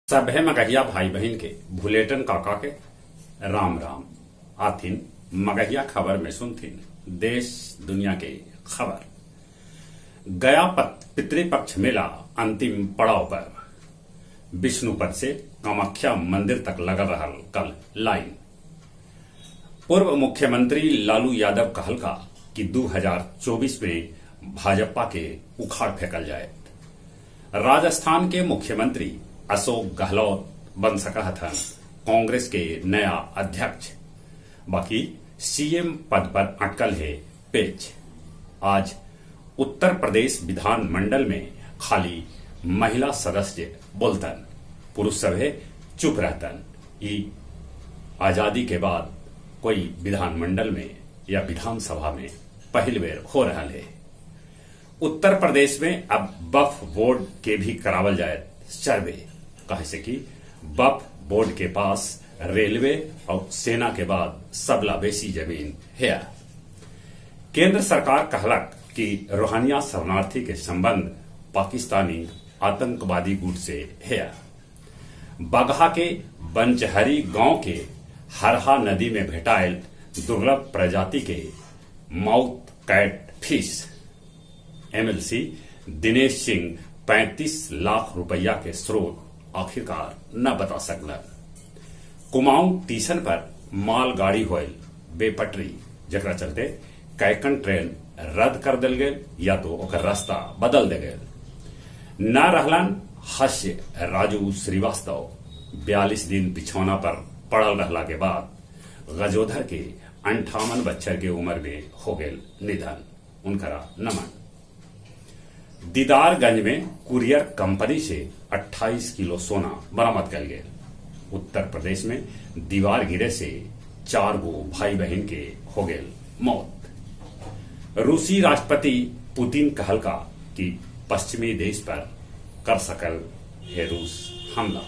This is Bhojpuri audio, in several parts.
सभे मगहिया भाई बहन के भुलेटन काका के राम राम आथिन मगहिया खबर में सुनथिन देश दुनिया के खबर। गया पितृपक्ष मेला अंतिम पड़ाव पर विष्णुपद से कामाख्या मंदिर तक लगा रहा कल लाइन। पूर्व मुख्यमंत्री लालू यादव कहलका कि 2024 में भाजपा के उखाड़ फेंकल जाए। राजस्थान के मुख्यमंत्री अशोक गहलोत बन सका था कांग्रेस के नया अध्यक्ष, बाकी सीएम पद पर अटकल है पेच। आज उत्तर प्रदेश विधानमंडल में खाली महिला सदस्य बोलतन, पुरुष सभे चुप रहतन। ये आजादी के बाद कोई विधानमंडल में या विधानसभा में पहली बेर हो रहा है। उत्तर प्रदेश में अब वक्फ बोर्ड के भी करावल जाए सर्वे, कहे से कि वक्फ बोर्ड के पास रेलवे और सेना के बाद सबला बेसी जमीन है। केंद्र सरकार कहलक कि रोहंग्या शरणार्थी के संबंध पाकिस्तानी आतंकवादी गुट से है। बगहा के बनचहरी गांव के हरहा नदी में भेटायल दुर्लभ प्रजाति के माउथ कैट फिश एमएलसी दिनेश सिंह 35 लाख रुपया के स्रोत आखिरकार न बता सकलन। कुमाऊं स्टेशन पर मालगाड़ी होयल बेपटरी, जकरा चलते कैकन ट्रेन रद्द कर दिल गए या तो ओकर रास्ता बदल दे गए। न रहलन हास्य राजू श्रीवास्तव 42 दिन बिछौना पर पड़ल रहला के बाद गजोधर के 58 बच्चर के उम्र में हो गए निधन, उनकरा नमन। दीदारगंज में कुरियर कंपनी से 28 किलो सोना बरामद कर गए। उत्तर प्रदेश में दीवार गिरे से 4 गो भाई बहन के हो गए मौत। रूसी राष्ट्रपति पुतिन कहलका कि पश्चिमी देश पर कर सकल है रूस हमला।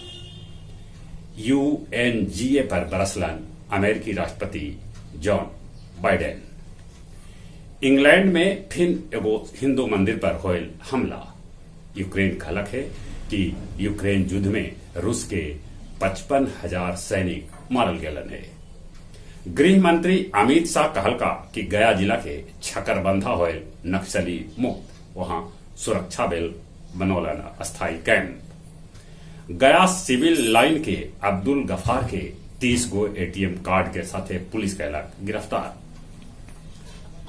यूएनजीए पर बरसलन अमेरिकी राष्ट्रपति जॉन बाइडेन। इंग्लैंड में फिर एगो हिंदू मंदिर पर होयल हमला। यूक्रेन कहलक है कि यूक्रेन युद्ध में रूस के 55,000 सैनिक मारल गेलन है। गृह मंत्री अमित शाह कहलका कि गया जिला के छकरबंधा होयल नक्सली मुक्त, वहां सुरक्षा बल बनौलन अस्थायी कैंप। गया सिविल लाइन के अब्दुल गफार के 30 गो एटीएम कार्ड के साथ पुलिस कहलक गिरफ्तार।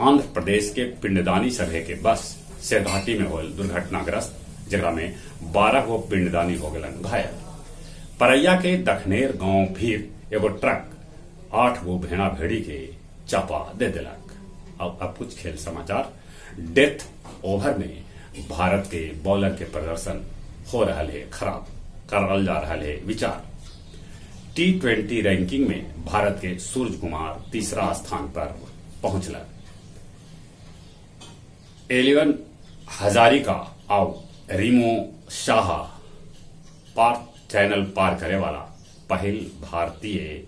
आंध्र प्रदेश के पिंडदानी सभे के बस से घाटी में होल दुर्घटनाग्रस्त, जगह में 12 गो पिंडदानी हो गलन घायल। परैया के दखनेर गांव फिर एगो ट्रक 8 गो भेड़ा भेड़ी के चापा दे दिलक। अब कुछ खेल समाचार। डेथ ओवर में भारत के बॉलर के प्रदर्शन हो रहा है खराब, करल जा रहा है विचार। T20 रैंकिंग में भारत के सूरज कुमार तीसरा स्थान पर पहुंचल। 11 हजारिका और रीमो शाह पार्थ चैनल पार करे वाला पहल भारतीय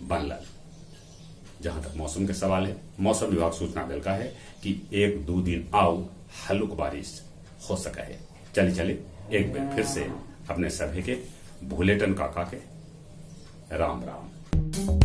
बनलन। जहां तक मौसम के सवाल है, मौसम विभाग सूचना दिलका है कि 1-2 दिन आओ हल्लुक बारिश हो सका है। चले एक बार फिर से अपने सभी के भुलेटन काका के राम राम।